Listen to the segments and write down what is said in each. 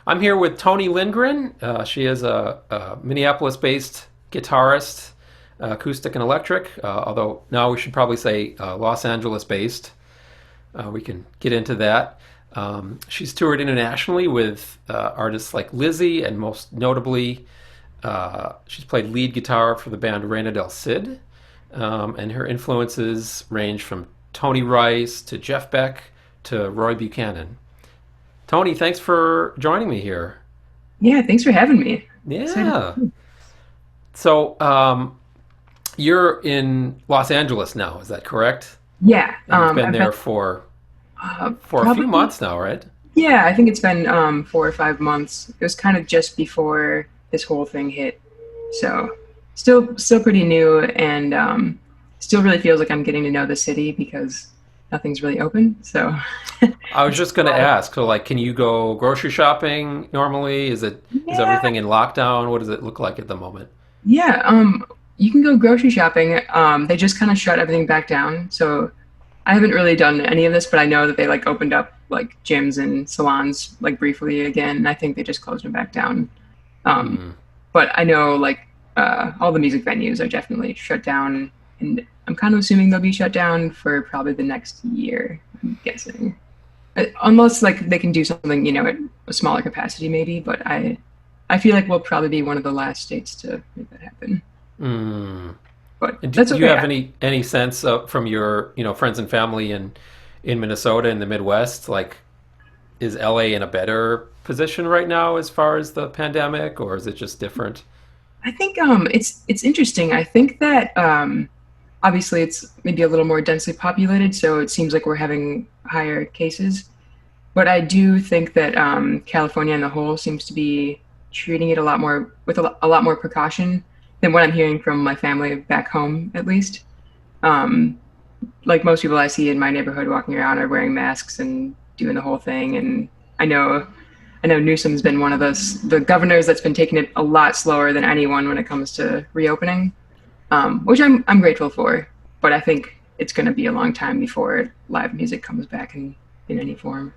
I'm here with Toni Lindgren. She is a Minneapolis-based guitarist, acoustic and electric, although now we should probably say Los Angeles-based. We can get into that. She's toured internationally with artists like Lizzie, and most notably, she's played lead guitar for the band Reina del Cid. And her influences range from Tony Rice to Jeff Beck to Roy Buchanan. Toni, thanks for joining me here. Yeah, thanks for having me. Yeah. So, you're in Los Angeles now, is that correct? Yeah, And you've been I've been there for a few probably months now, right? yeah, I think it's been 4 or 5 months. It was kind of just before this whole thing hit, so still pretty new, and still really feels like I'm getting to know the city because nothing's really open. So I was just going to ask, so like, can you go grocery shopping normally? Is yeah, everything in lockdown? What does it look like at the moment? yeah, you can go grocery shopping. They just kind of shut everything back down, so I haven't really done any of this, but I know that they like opened up like gyms and salons like briefly again. And I think they just closed them back down. Um, Hmm. but I know like all the music venues are definitely shut down, and I'm kind of assuming they'll be shut down for probably the next year. I'm guessing, unless like they can do something, at a smaller capacity maybe. But I feel like we'll probably be one of the last states to make that happen. Hmm. But And that's do you okay. have any sense from your friends and family in Minnesota in the Midwest? Like, is LA in a better position right now as far as the pandemic, or is it just different? I think it's interesting. I think that obviously it's maybe a little more densely populated, so it seems like we're having higher cases. But I do think that California in the whole seems to be treating it a lot more with a lot more precaution than what I'm hearing from my family back home, at least. Um, like most people I see in my neighborhood walking around are wearing masks and doing the whole thing, and I know I know Newsom's been one of the governors that's been taking it a lot slower than anyone when it comes to reopening, which I'm grateful for. But I think it's going to be a long time before live music comes back in any form.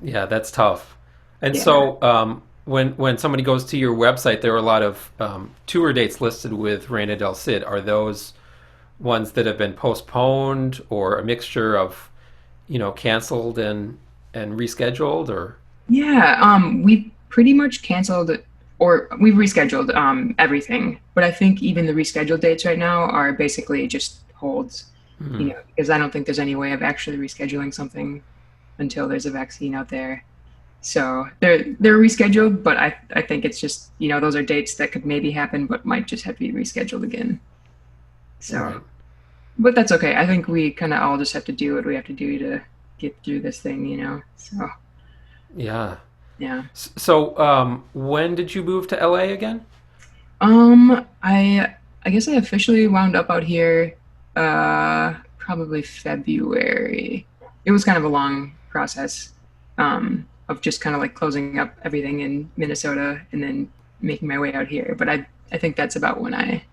Yeah, that's tough. And Yeah. so, when somebody goes to your website, there are a lot of tour dates listed with Reina del Cid. Are those ones that have been postponed, or a mixture of canceled and rescheduled, or? Yeah, we pretty much canceled or we've rescheduled everything, but I think even the rescheduled dates right now are basically just holds, Hmm. because I don't think there's any way of actually rescheduling something until there's a vaccine out there. So they're rescheduled, but I think it's just, those are dates that could maybe happen but might just have to be rescheduled again. So, Right. but that's okay. I think we kind of all just have to do what we have to do to get through this thing. So, Yeah. yeah. So, when did you move to LA again? I guess I officially wound up out here probably February. It was kind of a long process of just kind of like closing up everything in Minnesota and then making my way out here. But I think that's about when I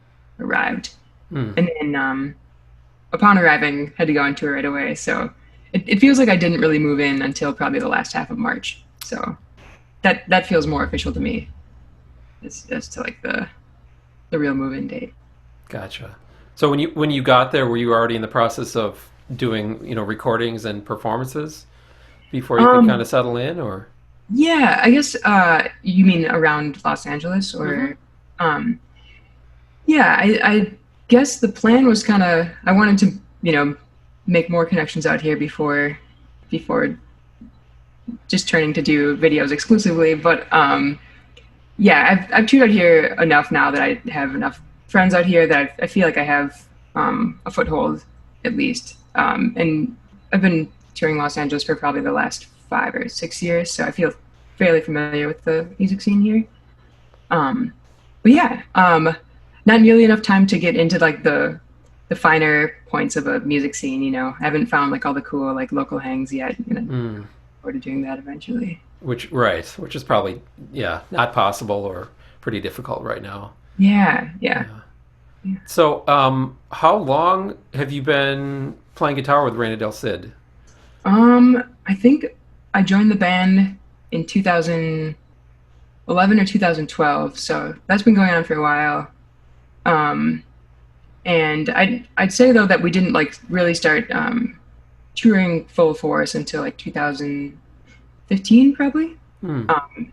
arrived. Hmm. And then upon arriving, had to go on tour right away. So it feels like I didn't really move in until probably the last half of March. So that feels more official to me as to like the real move-in date. Gotcha. So when you got there, were you already in the process of doing recordings and performances before you could kind Um, of settle in, or? yeah, I guess you mean around Los Angeles, Hmm. or um, yeah, I guess the plan was kind of I wanted to make more connections out here before just turning to do videos exclusively. But yeah, I've toured out here enough now that I have enough friends out here that I feel like I have a foothold at least. And I've been touring Los Angeles for probably the last 5 or 6 years, so I feel fairly familiar with the music scene here. Um, but yeah, not nearly enough time to get into like the finer points of a music scene. I haven't found like all the cool like local hangs yet. I'm gonna Mm. forward to doing that eventually. Which is probably, yeah, not possible or pretty difficult right now. Yeah, yeah. Yeah. Yeah. So, how long have you been playing guitar with Reina del Cid? I think I joined the band in 2018, 2011 or 2012. So that's been going on for a while. Um, and I'd say though that we didn't like really start touring full force until like 2015 probably. Hmm.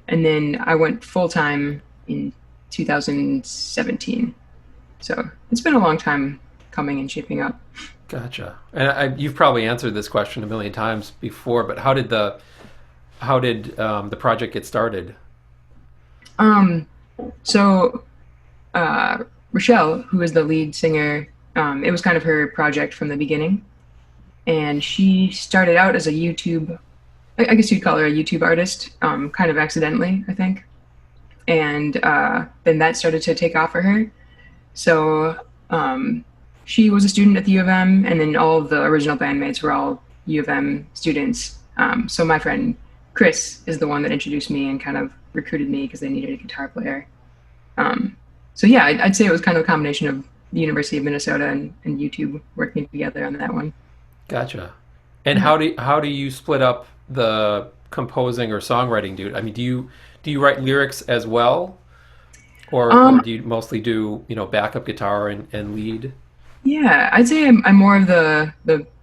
And then I went full time in 2017. So it's been a long time coming and shaping up. Gotcha. And you've probably answered this question a million times before, but how did the project get started? Um, so uh, Rochelle, who is the lead singer, it was kind of her project from the beginning, and she started out as a YouTube. I guess you'd call her a YouTube artist, kind of accidentally, I think. And then that started to take off for her. So she was a student at the U of M, and then all of the original bandmates were all U of M students. So my friend Chris is the one that introduced me and kind of recruited me because they needed a guitar player. Um, so yeah, I'd say it was kind of a combination of the University of Minnesota and YouTube working together on that one. Gotcha. And Mhm. how do you split up the composing or songwriting, dude? I mean, do you write lyrics as well, or Um, do you mostly do backup guitar and lead? yeah, I'd say I'm more of the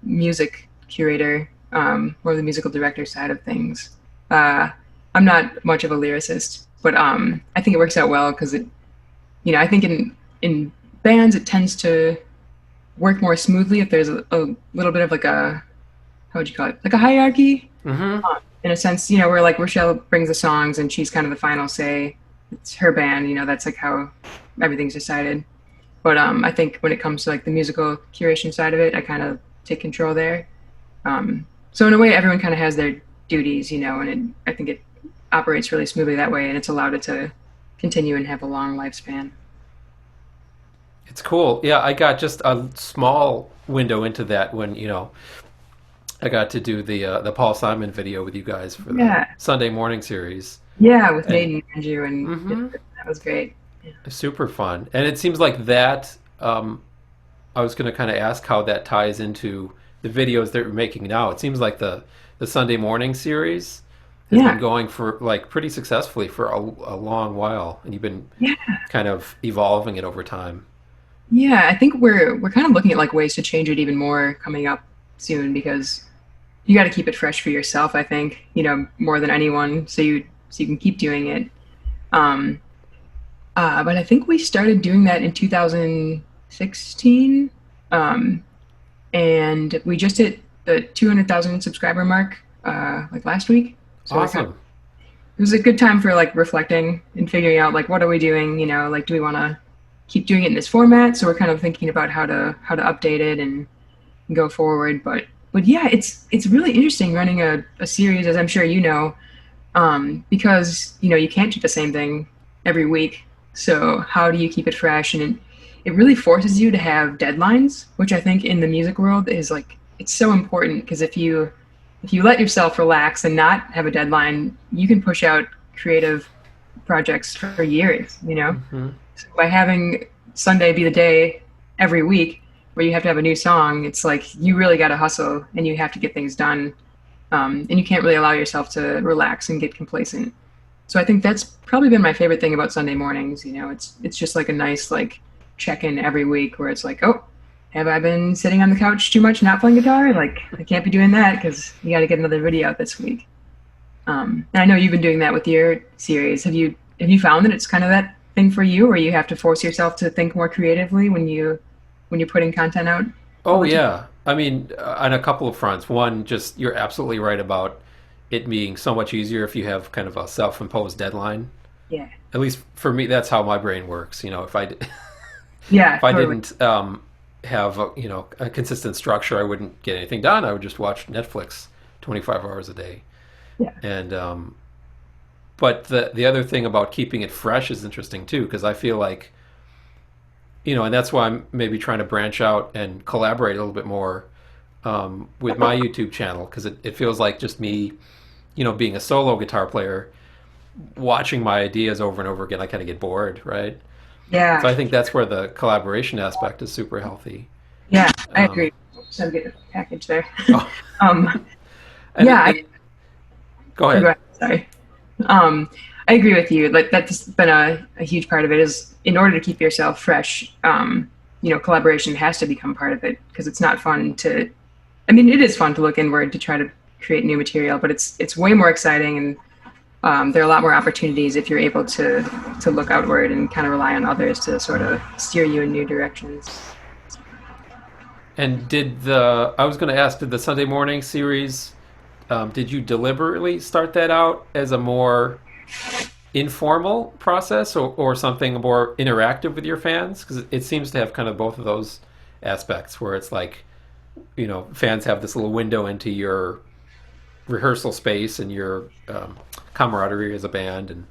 music curator, or the musical director side of things. Uh, I'm not much of a lyricist, but I think it works out well because I think in bands it tends to work more smoothly if there's a little bit of like a how would you call it, like a hierarchy, Mm-hmm. in a sense, where like Rochelle brings the songs and she's kind of the final say. It's her band, that's like how everything's decided. But I think when it comes to like the musical curation side of it, I kind of take control there. So in a way, everyone kind of has their duties, and I think it operates really smoothly that way, and it's allowed it to continue and have a long lifespan. It's cool. Yeah, I got just a small window into that when I got to do the Paul Simon video with you guys for the Yeah, Sunday morning series, yeah, with Nate and and Andrew, and yeah, hmm that was great. Yeah. super fun. And it seems like that. I was going to kind of ask how that ties into the videos that we're making now. It seems like the Sunday morning series has been Yeah, going for like pretty successfully for a long while, and you've been yeah, kind of evolving it over time. yeah. I think we're kind of looking at like ways to change it even more coming up soon because you got to keep it fresh for yourself. I think more than anyone, so you can keep doing it. Um, but I think we started doing that in 2016, um, and we just hit the 200,000 subscriber mark like last week. So Awesome. it was a good time for like reflecting and figuring out like what are we doing. Like do we want to keep doing it in this format? So we're kind of thinking about how to update it and go forward. But yeah, it's really interesting running a series, as I'm sure because you can't do the same thing every week. So how do you keep it fresh? And it really forces you to have deadlines, which I think in the music world is like it's so important because if you let yourself relax and not have a deadline, you can push out creative projects for years. Hmm. So by having Sunday be the day every week where you have to have a new song, it's like you really got to hustle and you have to get things done, and you can't really allow yourself to relax and get complacent. So I think that's probably been my favorite thing about Sunday mornings. It's just like a nice like check in every week where it's like, oh, have I been sitting on the couch too much not playing guitar? Like I can't be doing that because you got to get another video out this week. And I know you've been doing that with your series. Have you found that it's kind of that thing for you where you have to force yourself to think more creatively when you're putting content out all Oh the time? yeah. I mean, on a couple of fronts. One, just you're absolutely right about it being so much easier if you have kind of a self-imposed deadline. Yeah. At least for me, that's how my brain works. If I Yeah, if I totally. didn't have a consistent structure, I wouldn't get anything done. I would just watch Netflix 25 hours a day. Yeah. And but the other thing about keeping it fresh is interesting too, because I feel like and that's why I'm maybe trying to branch out and collaborate a little bit more with my YouTube channel, because it feels like just me, being a solo guitar player, watching my ideas over and over again, I kind of get bored, right? Yeah. So I think that's where the collaboration aspect is super healthy. Yeah, I Um, agree. So I'm getting a package there. oh, um and yeah, go go ahead. ahead. Sorry. Um I agree with you. Like that's been a huge part of it is in order to keep yourself fresh, collaboration has to become part of it because it's not fun to, I mean, it is fun to look inward to try to create new material, but it's way more exciting and there are a lot more opportunities if you're able to look outward and kind of rely on others to sort of steer you in new directions. And I was going to ask, did the Sunday morning series, did you deliberately start that out as a more informal process or something more interactive with your fans? Because it seems to have kind of both of those aspects where it's like, fans have this little window into your rehearsal space and your camaraderie as a band, and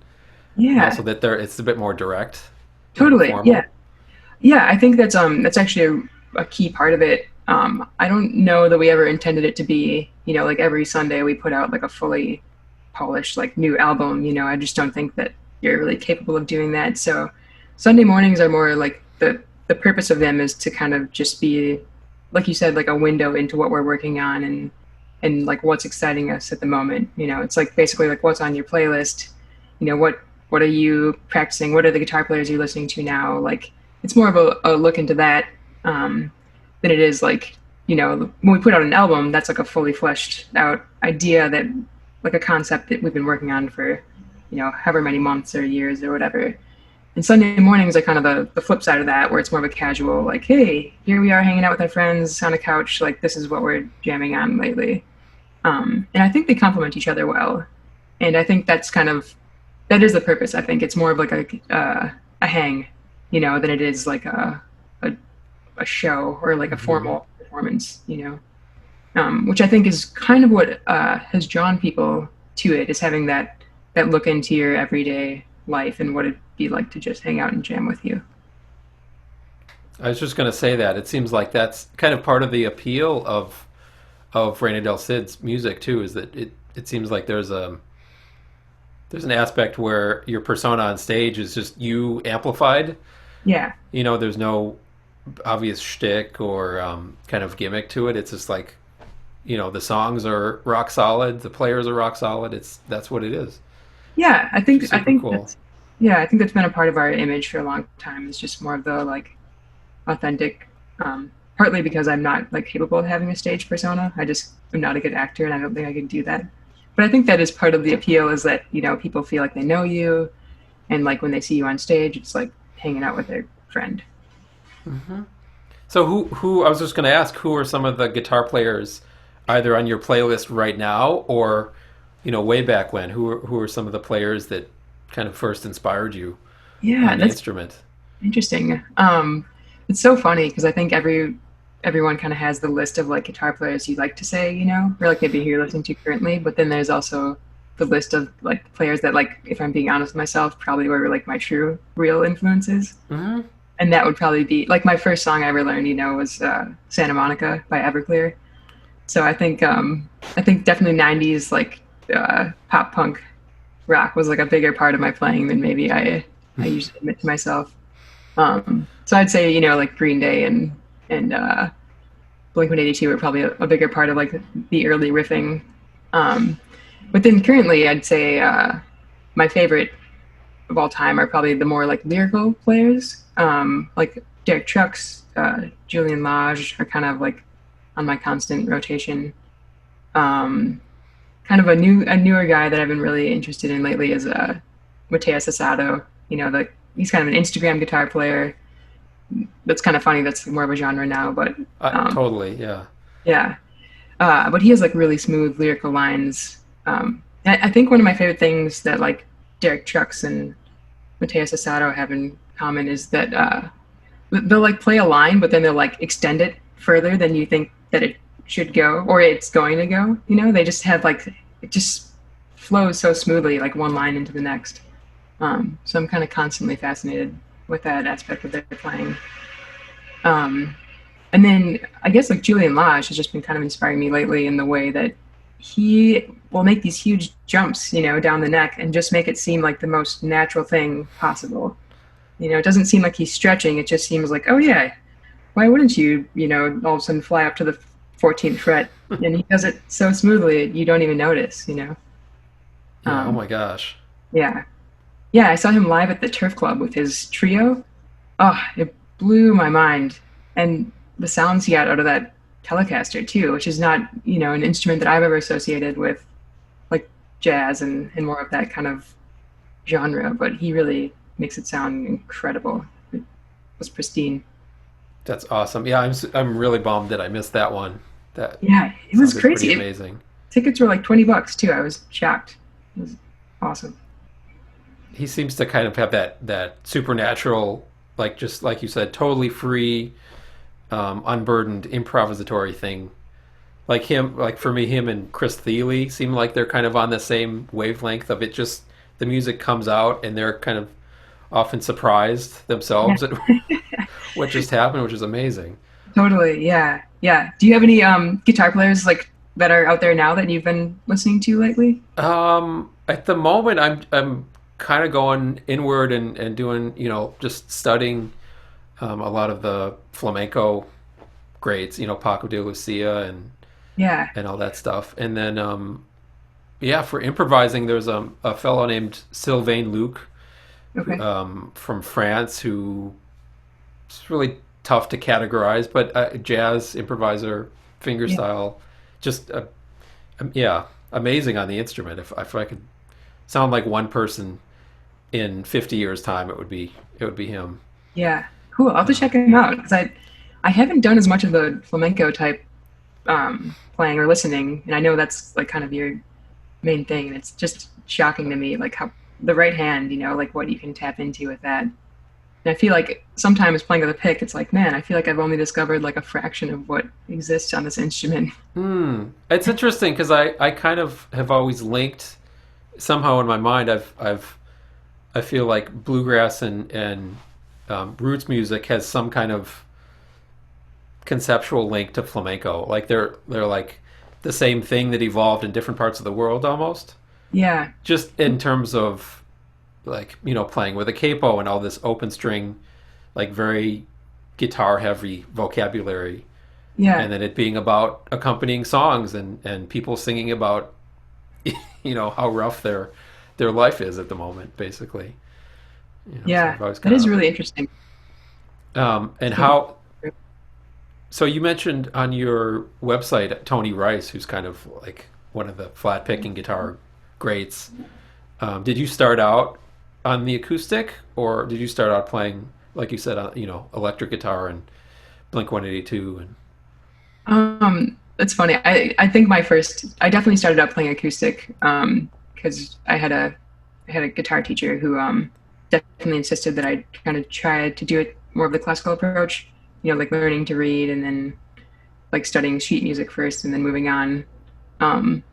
Yeah, also that it's a bit more direct and totally. informal. Yeah, I think that's actually a key part of it. I don't know that we ever intended it to be, like every Sunday we put out like a fully polished like new album. I just don't think that you're really capable of doing that. So Sunday mornings are more like the purpose of them is to kind of just be, like you said, like a window into what we're working on and like what's exciting us at the moment. It's like basically like what's on your playlist. What are you practicing? What are the guitar players you're listening to now? Like it's more of a look into that than it is like, when we put out an album, that's like a fully fleshed out idea that like a concept that we've been working on for, however many months or years or whatever. And Sunday mornings are kind of the flip side of that, where it's more of a casual, like, hey, here we are hanging out with our friends on a couch. Like, this is what we're jamming on lately. And I think they complement each other well. And I think that is the purpose. I think it's more of like a hang, than it is like a show or like a formal performance, which I think is kind of what has drawn people to it, is having that look into your everyday life and what it'd be like to just hang out and jam with you. I was just going to say that it seems like that's kind of part of the appeal of Reina del Cid's music too, is that it seems like there's an aspect where your persona on stage is just you amplified. Yeah. There's no obvious shtick or kind of gimmick to it. It's just like, the songs are rock solid, the players are rock solid. That's what it is. Yeah, I think Cool. I think that's been a part of our image for a long time. It's just more of the like authentic. Partly because I'm not like capable of having a stage persona. I just am not a good actor, and I don't think I can do that. But I think that is part of the appeal, is that people feel like they know you, and like when they see you on stage, it's like hanging out with their friend. So who I was just going to ask, who are some of the guitar players either on your playlist right now or way back when? Who are some of the players that kind of first inspired you Yeah, on the that's instrument? interesting. It's so funny because I think everyone kind of has the list of like guitar players you like to say, or like maybe who you're listening to currently. But then there's also the list of like players that, like, if I'm being honest with myself, probably were like my true real influences. Hmm. And that would probably be like my first song I ever learned, was Santa Monica by Everclear. So I think definitely 90s like pop punk rock was like a bigger part of my playing than maybe I usually admit to myself. So I'd say, like Green Day and Blink-182 were probably a bigger part of like the early riffing. But then currently I'd say my favorite of all time are probably the more like lyrical players. Like Derek Trucks, Julian Lage are kind of like on my constant rotation. Kind of a newer guy that I've been really interested in lately is Mateus Asado. He's kind of an Instagram guitar player. That's kind of funny. That's more of a genre now, but Totally, yeah. yeah. But he has like really smooth lyrical lines. I think one of my favorite things that like Derek Trucks and Mateus Asado have in common is that they'll like play a line, but then they'll like extend it further than you think that it should go or it's going to go. They just have like, it just flows so smoothly, like one line into the next. So I'm kind of constantly fascinated with that aspect of their playing. And then I guess like Julian Lage has just been kind of inspiring me lately in the way that he will make these huge jumps, down the neck and just make it seem like the most natural thing possible. It doesn't seem like he's stretching. It just seems like, oh yeah, why wouldn't you, all of a sudden fly up to the 14th fret? And he does it so smoothly, you don't even notice, Yeah, oh my gosh. Yeah. Yeah, I saw him live at the Turf Club with his trio. Oh, it blew my mind. And the sounds he got out of that Telecaster too, which is not, an instrument that I've ever associated with like jazz and more of that kind of genre, but he really makes it sound incredible. It was pristine. That's awesome. Yeah, I'm really bummed that I missed that one. That Yeah, it was sounded pretty crazy. amazing. Tickets were like $20 too. I was shocked. It was awesome. He seems to kind of have that supernatural, like just like you said, totally free, unburdened improvisatory thing. Like him, like for me, him and Chris Thiele seem like they're kind of on the same wavelength of it. Just the music comes out and they're kind of often surprised Yeah, themselves at what just happened, which is amazing. totally. Yeah. Yeah. Do you have any guitar players like that are out there now that you've been listening to lately? At the moment, I'm kind of going inward and doing, just studying a lot of the flamenco greats, Paco de Lucia Yeah. and all that stuff. And then, yeah, for improvising, there's a fellow named Sylvain Luc Okay. from France who it's really tough to categorize, but jazz improviser, Yeah. fingerstyle, just yeah, amazing on the instrument. If I could sound like one person in 50 years time, it would be him. Yeah. Cool. I'll have to Um, check him out because I haven't done as much of the flamenco type playing or listening, and I know that's like kind of your main thing. And it's just shocking to me, like how the right hand, like what you can tap into with that. And I feel like sometimes playing with a pick, it's like, man, I feel like I've only discovered like a fraction of what exists on this instrument. it's interesting because I kind of have always linked somehow in my mind. I feel like bluegrass and roots music has some kind of conceptual link to flamenco. Like they're like the same thing that evolved in different parts of the world almost. Yeah. Just in terms of like playing with a capo and all this open string, like very guitar heavy vocabulary, Yeah. and then it being about accompanying songs and people singing about how rough their life is at the moment, basically. So Yeah. I've always That kind is of really interesting. and Yeah. how. So you mentioned on your website Tony Rice, who's kind of like one of the flat picking guitar greats. Did you start out on the acoustic, or did you start out playing, like you said, electric guitar and Blink 182? And It's funny. I think I definitely started out playing acoustic because I had a guitar teacher who definitely insisted that I kind of try to do it more of the classical approach, like learning to read and then like studying sheet music first and then moving on. Um,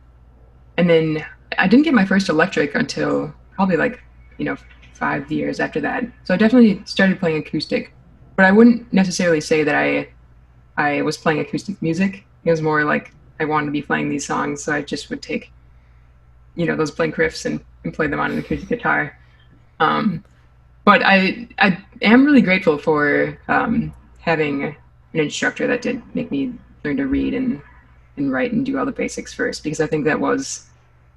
and then I didn't get my first electric until probably like, you know, 5 years after that. So I definitely started playing acoustic, but I wouldn't necessarily say that I was playing acoustic music. It was more like I wanted to be playing these songs, so I just would take, those blank riffs and play them on an acoustic guitar. Um, but I am really grateful for having an instructor that did make me learn to read and write and do all the basics first, because I think that was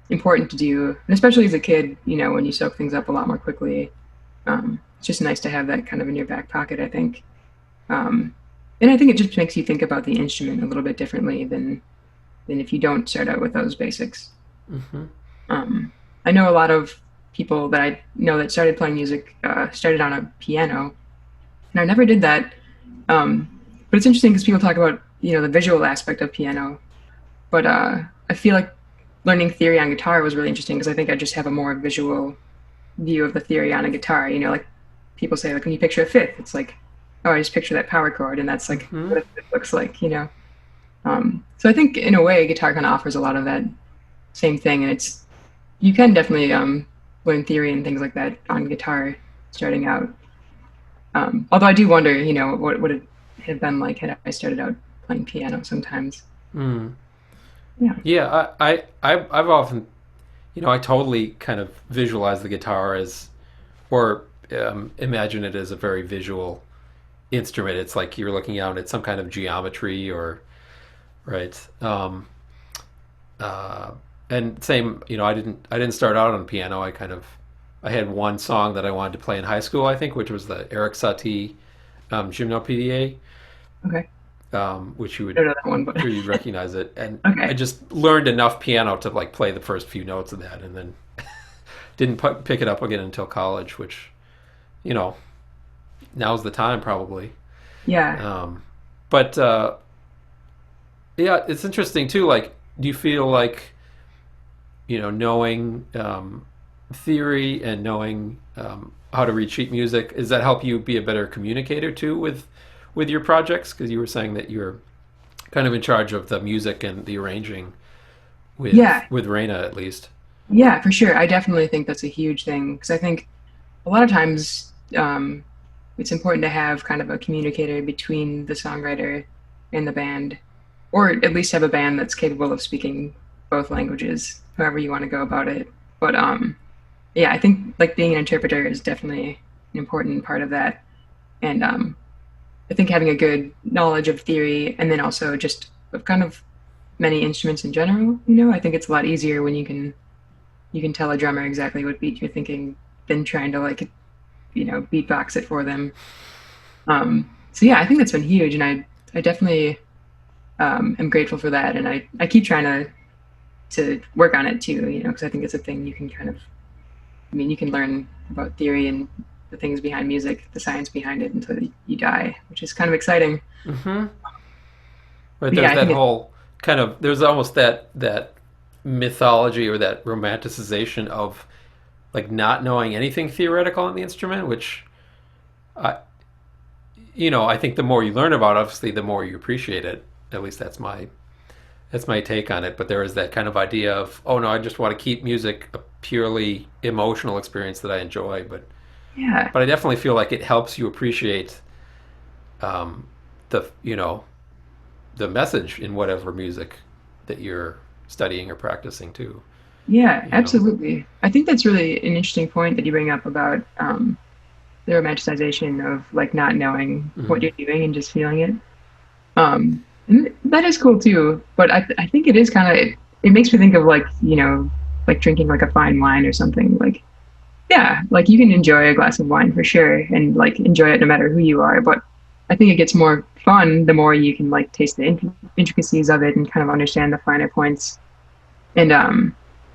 important to do, and especially as a kid, when you soak things up a lot more quickly. It's just nice to have that kind of in your back pocket, I think. Um, and I think it just makes you think about the instrument a little bit differently than if you don't start out with those basics. hmm Um, I know a lot of people that I know that started playing music started on a piano, and I never did that. But it's interesting because people talk about the visual aspect of piano, but I feel like learning theory on guitar was really interesting because I think I just have a more visual view of the theory on a guitar. Like people say, like when you picture a fifth, it's like, oh, I just picture that power chord, and that's like hmm what a fifth looks like. So I think in a way, guitar kind of offers a lot of that same thing, and you can definitely learn theory and things like that on guitar starting out. Although I do wonder, what would it have been like had I started out playing piano sometimes. Mm. Yeah. Yeah, I've often, I totally kind of visualize the guitar as, or imagine it as a very visual instrument. It's like you're looking out at some kind of geometry or, right. Uh, and same, I didn't start out on piano. I kind of I had one song that I wanted to play in high school, I think, which was the Eric Satie Gymnopédie, Okay. which you I would, don't know that one, but I'm sure you'd recognize it. And I okay. just learned enough piano to like play the first few notes of that, and then didn't pick it up again until college, which, you know, now's the time probably. Yeah. Um, but yeah, it's interesting too. Like, do you feel like, knowing theory and knowing how to read sheet music, does that help you be a better communicator too with your projects? Because you were saying that you're kind of in charge of the music and the arranging Yeah. with Reina at least. Yeah, for sure. I definitely think that's a huge thing because I think a lot of times it's important to have kind of a communicator between the songwriter and the band, or at least have a band that's capable of speaking both languages, however you want to go about it. But yeah, I think like being an interpreter is definitely an important part of that. And I think having a good knowledge of theory and then also just of kind of many instruments in general, I think it's a lot easier when you can tell a drummer exactly what beat you're thinking than trying to like beatbox it for them. So yeah, I think that's been huge, and I definitely am grateful for that, and I keep trying to work on it too, because I think it's a thing you can kind of, I mean, you can learn about theory and the things behind music, the science behind it until you die, which is kind of exciting. Mm-hmm. Right, But yeah, there's I that think it, whole kind of there's almost that mythology or that romanticization of like not knowing anything theoretical on the instrument, which I I think the more you learn about it, obviously the more you appreciate it. At least that's my take on it. But there is that kind of idea of, oh no, I just want to keep music a purely emotional experience that I enjoy. But yeah, but I definitely feel like it helps you appreciate the the message in whatever music that you're studying or practicing too. yeah, You know. absolutely. I think that's really an interesting point that you bring up about the romanticization of like not knowing what Mm-hmm. you're doing and just feeling it. And that is cool too. But I think it is kind of it makes me think of like like drinking like a fine wine or something. Like yeah, like you can enjoy a glass of wine for sure and like enjoy it no matter who you are. But I think it gets more fun the more you can like taste the intricacies of it and kind of understand the finer points. And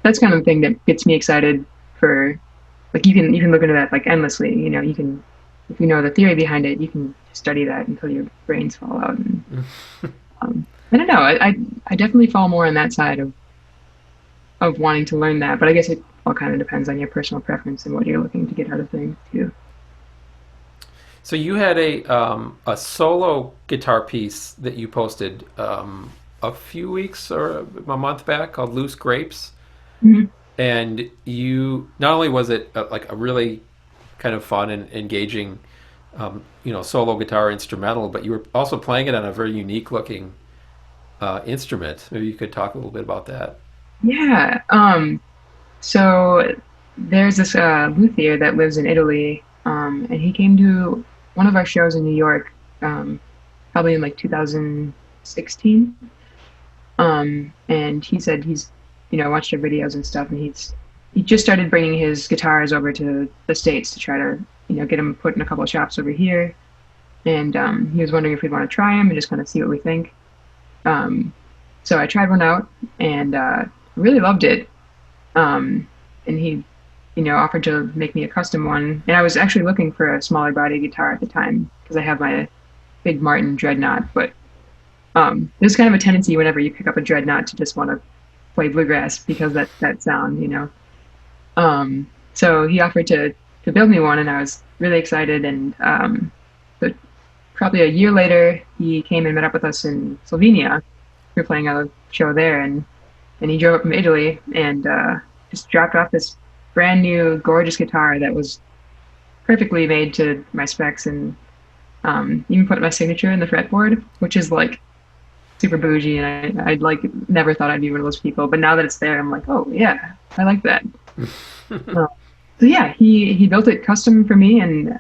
that's kind of the thing that gets me excited for like you can look into that like endlessly. You can if you know the theory behind it, you can study that until your brains fall out. And I don't know. I definitely fall more on that side of wanting to learn that, but I guess it all kind of depends on your personal preference and what you're looking to get out of things too. So you had a solo guitar piece that you posted a few weeks or a month back called "Loose Grapes," Mhm. and you not only was it like a really kind of fun and engaging, solo guitar instrumental, but you were also playing it on a very unique looking instrument. Maybe you could talk a little bit about that. Yeah. So there's this luthier that lives in Italy, and he came to one of our shows in New York, probably in like 2016. And he said he's, watched our videos and stuff, and he just started bringing his guitars over to the States to try to, get them put in a couple of shops over here. And he was wondering if we'd want to try them and just kind of see what we think. Um, so I tried one out and really loved it. And he, offered to make me a custom one. And I was actually looking for a smaller body guitar at the time because I have my big Martin Dreadnought. But there's kind of a tendency whenever you pick up a Dreadnought to just want to play bluegrass because that sound. So he offered to build me one, and I was really excited. And but probably a year later, he came and met up with us in Slovenia. We were playing a show there, and he drove up from Italy and just dropped off this brand new, gorgeous guitar that was perfectly made to my specs, and even put my signature in the fretboard, which is like super bougie. And I'd like never thought I'd be one of those people, but now that it's there, I'm like, oh yeah, I like that. Uh, so yeah, he built it custom for me, and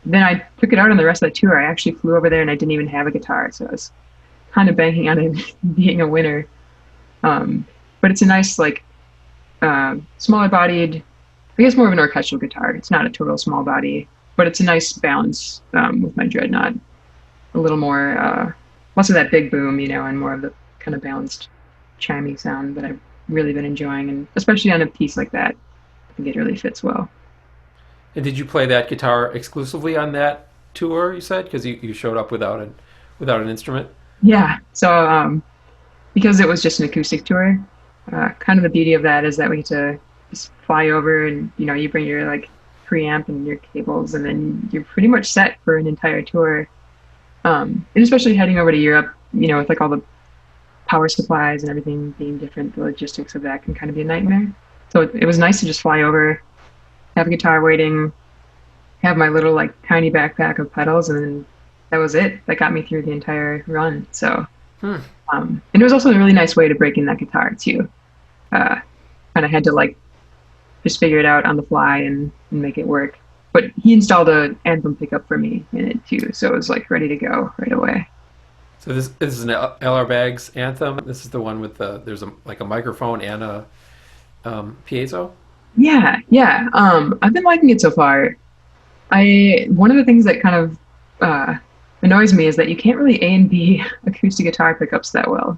then I took it out on the rest of the tour. I actually flew over there, and I didn't even have a guitar, so I was kind of banking on it being a winner. But it's a nice, like, smaller bodied, I guess more of an orchestral guitar. It's not a total small body, but it's a nice balance with my dreadnought. A little more, less of that big boom, and more of the kind of balanced, chimey sound that I've really been enjoying, and especially on a piece like that, I think it really fits well. And did you play that guitar exclusively on that tour? You said because you showed up without an instrument. Yeah. So because it was just an acoustic tour, kind of the beauty of that is that we get to just fly over and you bring your like preamp and your cables, and then you're pretty much set for an entire tour. And especially heading over to Europe, with like all the power supplies and everything being different, the logistics of that can kind of be a nightmare. So it was nice to just fly over, have a guitar waiting, have my little like tiny backpack of pedals, and then that was it. That got me through the entire run. So, and it was also a really nice way to break in that guitar too. Kind of had to like just figure it out on the fly and make it work. But he installed a Anthem pickup for me in it too, so it was like ready to go right away. So this is an LR Baggs Anthem. This is the one with there's a microphone and a piezo. Yeah. I've been liking it so far. One of the things that kind of annoys me is that you can't really A and B acoustic guitar pickups that well.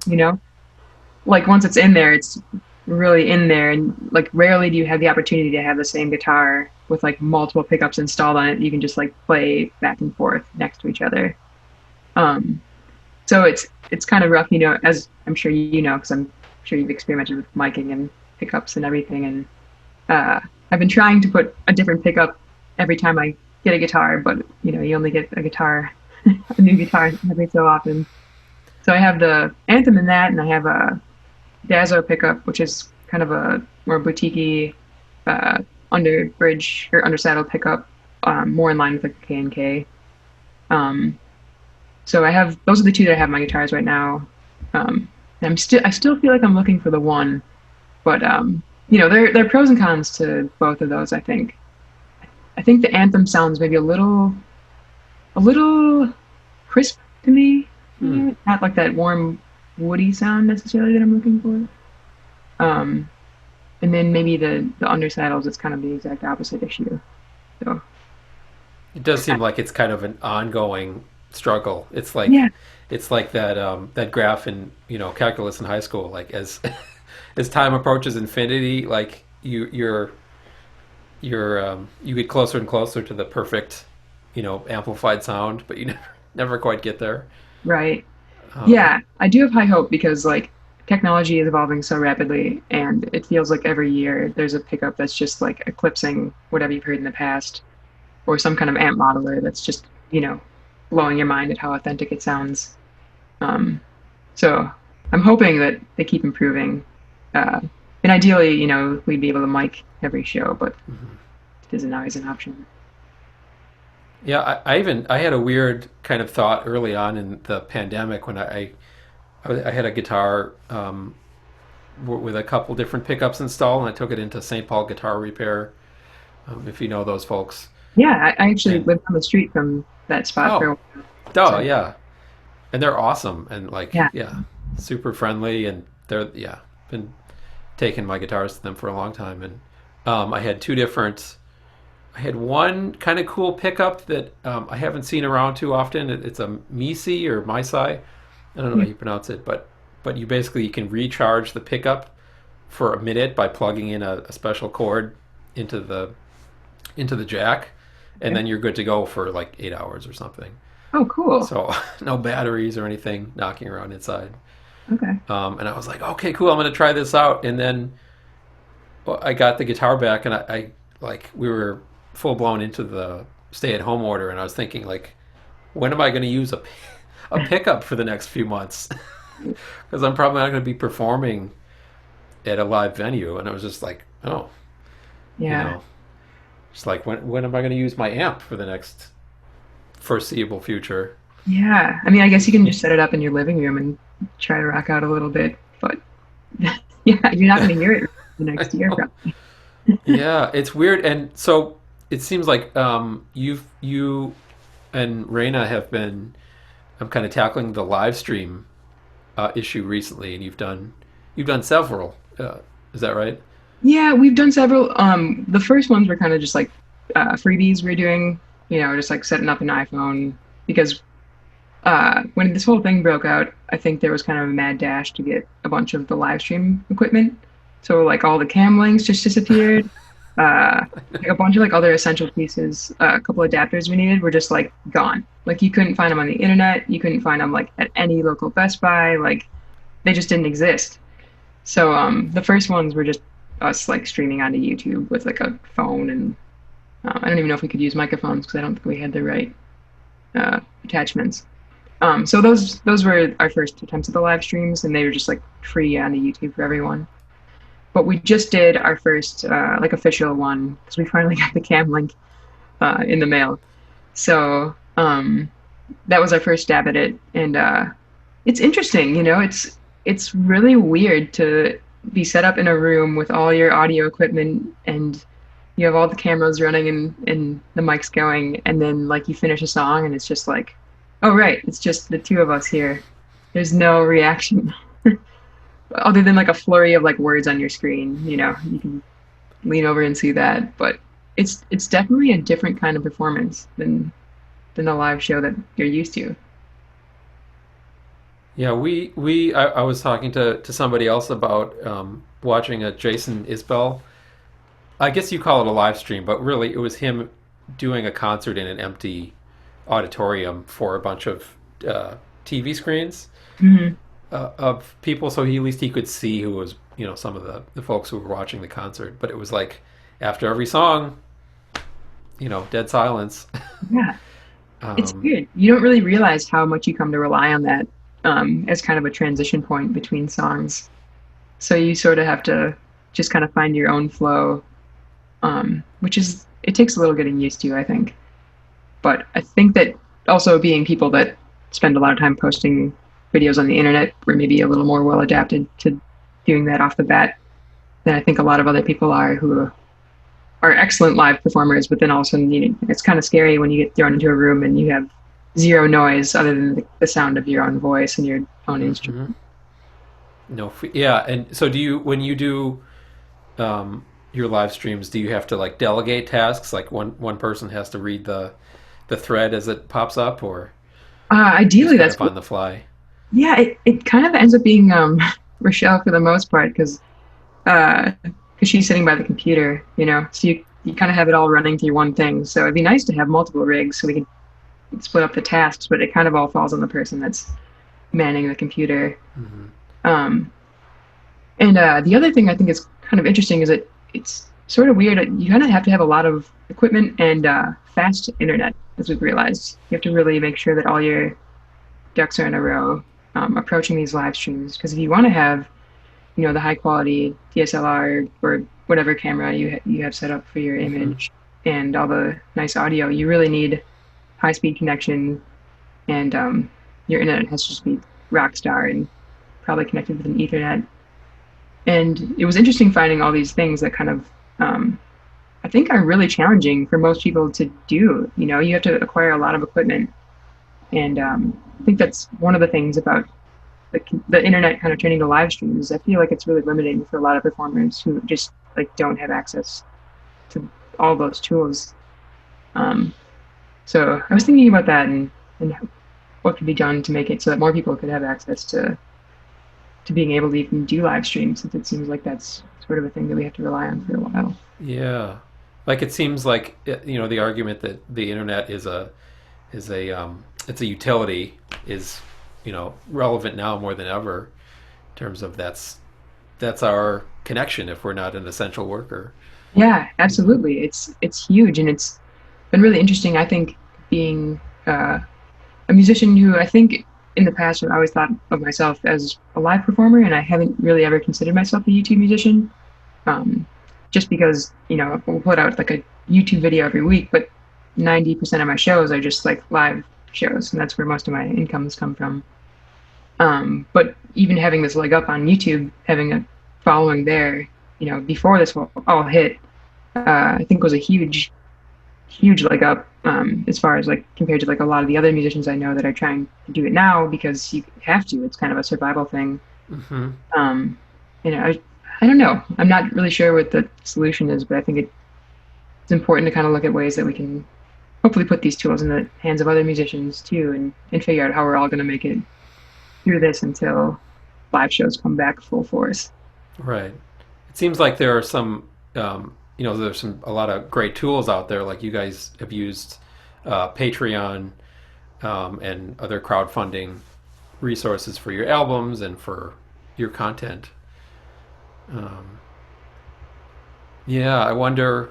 Like once it's in there, it's really in there, and like rarely do you have the opportunity to have the same guitar with like multiple pickups installed on it. You can just like play back and forth next to each other. So it's kind of rough, as I'm sure because I'm sure you've experimented with miking and pickups and everything. And I've been trying to put a different pickup every time I get a guitar, but you only get a new guitar every so often. So I have the Anthem in that, and I have a Dazzo pickup, which is kind of a more boutique-y under bridge or undersaddle pickup, more in line with like a K&K. So those are the two that I have on my guitars right now. And I still feel like I'm looking for the one, but there are pros and cons to both of those. I think the Anthem sounds maybe a little crisp to me, not like that warm woody sound necessarily that I'm looking for. And then maybe the undersaddles, it's kind of the exact opposite issue. So it does seem like it's kind of an ongoing struggle. It's like that graph in calculus in high school. Like as time approaches infinity, like you get closer and closer to the perfect amplified sound, but you never quite get there. Right. Yeah, I do have high hope because like technology is evolving so rapidly, and it feels like every year there's a pickup that's just like eclipsing whatever you've heard in the past, or some kind of amp modeler that's just blowing your mind at how authentic it sounds. So I'm hoping that they keep improving, and ideally we'd be able to mic every show, but it isn't always an option. Yeah, I had a weird kind of thought early on in the pandemic when I had a guitar with a couple different pickups installed, and I took it into St. Paul Guitar Repair, if you know those folks. Yeah, I actually lived on the street from that spot for a while. Yeah. And they're awesome and super friendly, and they're been taking my guitars to them for a long time. And I had one kind of cool pickup that I haven't seen around too often. It's a Misi or Misai. I don't know how you pronounce it, but you can recharge the pickup for a minute by plugging in a special cord into the jack, and then you're good to go for like 8 hours or something. Oh, cool. So no batteries or anything knocking around inside. Okay. And I was like, okay, cool, I'm going to try this out. And then I got the guitar back, and I we were full blown into the stay-at-home order, and I was thinking like, when am I going to use a pickup for the next few months? Because I'm probably not going to be performing at a live venue. And I was just like, oh, just like when am I going to use my amp for the next foreseeable future? Yeah, I mean, I guess you can just set it up in your living room and try to rock out a little bit, but you're not going to hear it the next year probably. Yeah, it's weird. And so it seems like you and Reina have been kind of tackling the live stream issue recently, and you've done several. Is that right? Yeah, we've done several. The first ones were kind of just like freebies we're doing, just like setting up an iPhone because when this whole thing broke out, I think there was kind of a mad dash to get a bunch of the live stream equipment. So like all the cam links just disappeared. Like a bunch of like other essential pieces, a couple adapters we needed were just like gone. Like you couldn't find them on the internet. You couldn't find them like at any local Best Buy. Like they just didn't exist. So the first ones were just us like streaming onto YouTube with like a phone, and I don't even know if we could use microphones because I don't think we had the right attachments. So those were our first attempts at the live streams, and they were just like free on the YouTube for everyone. But we just did our first like official one because we finally got the cam link in the mail. So that was our first stab at it, and it's interesting. It's really weird to be set up in a room with all your audio equipment and you have all the cameras running and the mics going, and then like you finish a song and it's just like, oh right, it's just the two of us here. There's no reaction other than like a flurry of like words on your screen. You can lean over and see that, but it's definitely a different kind of performance than the live show that you're used to. Yeah, I was talking to somebody else about watching a Jason Isbell. I guess you call it a live stream, but really it was him doing a concert in an empty auditorium for a bunch of TV screens Hmm. of people, so at least he could see who was, some of the folks who were watching the concert. But it was like after every song, dead silence. Yeah, it's um, weird. You don't really realize how much you come to rely on that as kind of a transition point between songs. So you sort of have to just kind of find your own flow, which is it takes a little getting used to, I think. But I think that also being people that spend a lot of time posting videos on the internet, we're maybe a little more well adapted to doing that off the bat than I think a lot of other people are who are excellent live performers, but then all of a sudden it's kind of scary when you get thrown into a room and you have zero noise other than the sound of your own voice and your own instrument. mhm. No, yeah, and so do you when you do your live streams? Do you have to like delegate tasks? Like one person has to read the thread as it pops up, or just Ideally, kind that's of on the fly? yeah. It kind of ends up being Rochelle for the most part because she's sitting by the computer, so you kind of have it all running through one thing. So it'd be nice to have multiple rigs so we can split up the tasks, but it kind of all falls on the person that's manning the computer. Hmm. Um, and the other thing I think is kind of interesting is that it's sort of weird. You kind of have to have a lot of equipment and fast internet, as we've realized. You have to really make sure that all your ducks are in a row approaching these live streams. Because if you want to have, the high quality DSLR or whatever camera you have set up for your Hmm. image and all the nice audio, you really need high speed connection, and your internet has to just be rock star and probably connected with an Ethernet. And it was interesting finding all these things that kind of I think are really challenging for most people to do. You have to acquire a lot of equipment, and I think that's one of the things about the internet kind of turning to live streams. I feel like it's really limiting for a lot of performers who just like don't have access to all those tools. Um, so I was thinking about that and what could be done to make it so that more people could have access to being able to even do live streams, since it seems like that's sort of a thing that we have to rely on for a while. Yeah, like it seems like the argument that the internet is a it's a utility is relevant now more than ever in terms of that's our connection if we're not an essential worker. Yeah, You know. absolutely. It's huge, and it's been really interesting. I think being a musician who I think in the past I always thought of myself as a live performer, and I haven't really ever considered myself a YouTube musician. Um, just because we'll put out like a YouTube video every week, but 90% of my shows are just like live shows, and that's where most of my incomes come from. But even having this leg up on YouTube, having a following there, before this all hit, I think was a huge leg up as far as like compared to like a lot of the other musicians I know that are trying to do it now because you have to. It's kind of a survival thing. Hmm. Um, I I don't know. I'm not really sure what the solution is, but I think it's important to kind of look at ways that we can hopefully put these tools in the hands of other musicians too, and figure out how we're all going to make it through this until live shows come back full force. Right. It seems like there are some, there's a lot of great tools out there. Like you guys have used Patreon and other crowdfunding resources for your albums and for your content. Yeah, I wonder.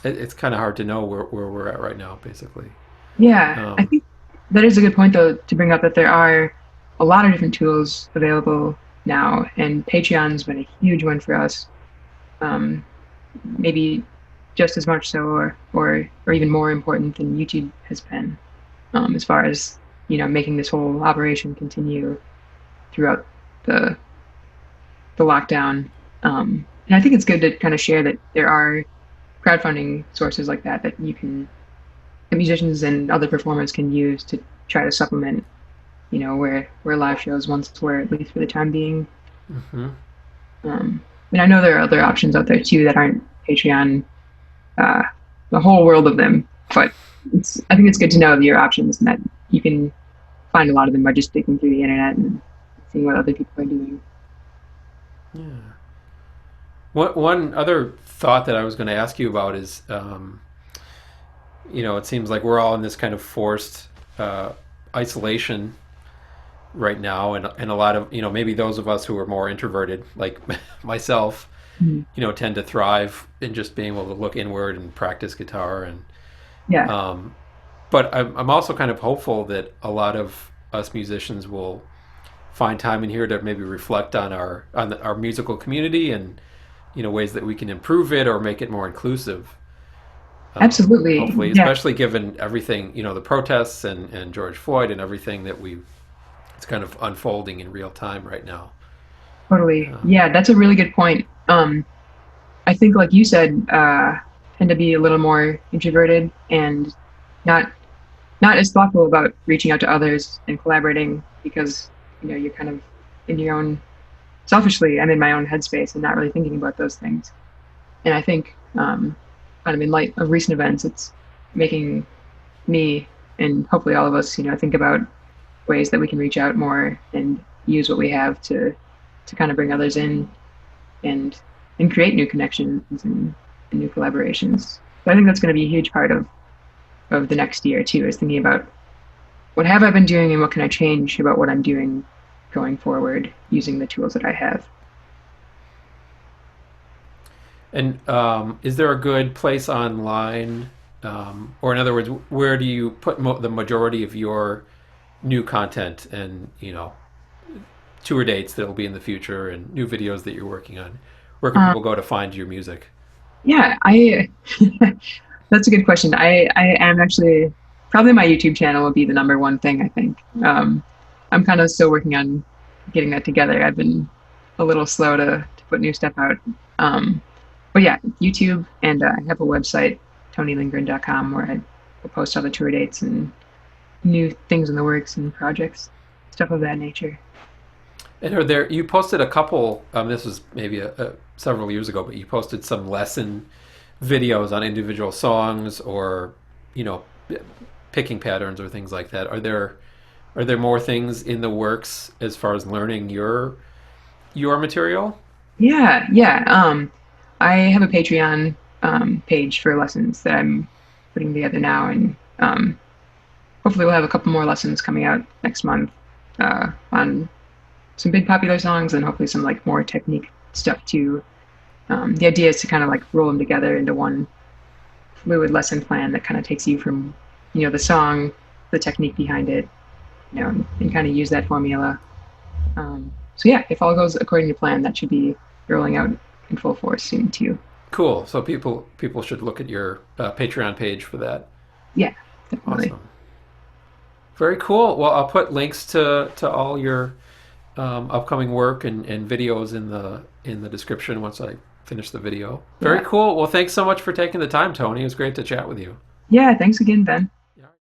It's kind of hard to know where we're at right now, basically. Yeah, I Um, think that is a good point, though, to bring up that there are a lot of different tools available now, and Patreon's been a huge one for us. Maybe just as much so, or even more important than YouTube has been, as far as making this whole operation continue throughout the the lockdown. And I think it's good to kind of share that there are crowdfunding sources like that that musicians and other performers can use to try to supplement, where live shows once were, at least for the time being. mhm. And I know there are other options out there too that aren't Patreon, uh, the whole world of them. But I think it's good to know your options and that you can find a lot of them by just digging through the internet and seeing what other people are doing. Yeah. One other thought that I was going to ask you about is, it seems like we're all in this kind of forced isolation right now, and a lot of, maybe those of us who are more introverted, like myself, Mhm. tend to thrive in just being able to look inward and practice guitar. And Yeah, um, but I'm also kind of hopeful that a lot of us musicians will find time in here to maybe reflect on our musical community and ways that we can improve it or make it more inclusive. absolutely. Hopefully, Yeah, especially given everything, the protests and George Floyd and everything that it's kind of unfolding in real time right now. totally. Um, Yeah, that's a really good point. I think, like you said, tend to be a little more introverted and not not as thoughtful about reaching out to others and collaborating because you're kind of in your own selfishly. I'm in my own headspace and not really thinking about those things. And I think, kind of in light of recent events, it's making me and hopefully all of us, think about ways that we can reach out more and use what we have to kind of bring others in and and create new connections and new collaborations. So I think that's going to be a huge part of the next year too, is thinking about what have I been doing and what can I change about what I'm doing going forward using the tools that I have. and is there a good place online, or in other words, where do you put the majority of your new content and tour dates that will be in the future and new videos that you're working on? Where can Um, people go to find your music? yeah, I that's a good question. I am actually probably my YouTube channel will be the number one thing, I think. I'm kind of still working on getting that together. I've been a little slow to put new stuff out. Um, but yeah, YouTube, and I have a website, tonilindgren.com, where I will post all the tour dates and new things in the works and projects, stuff of that nature. And you posted a couple, this was maybe several years ago, but you posted some lesson videos on individual songs or, you know, picking patterns or things like that. Are there more things in the works as far as learning your material? Yeah, yeah. I have a Patreon page for lessons that I'm putting together now, and hopefully we'll have a couple more lessons coming out next month on some big popular songs and hopefully some like more technique stuff too. The idea is to kind of like roll them together into one fluid lesson plan that kind of takes you from the song, the technique behind it, and kind of use that formula. So yeah, if all goes according to plan, that should be rolling out in full force soon too. Cool. So people should look at your Patreon page for that. Yeah, definitely. Awesome. Very cool. Well, I'll put links to all your upcoming work and videos in the description once I finish the video. Very Yeah. cool. Well, thanks so much for taking the time, Tony. It was great to chat with you. Yeah, thanks again, Ben.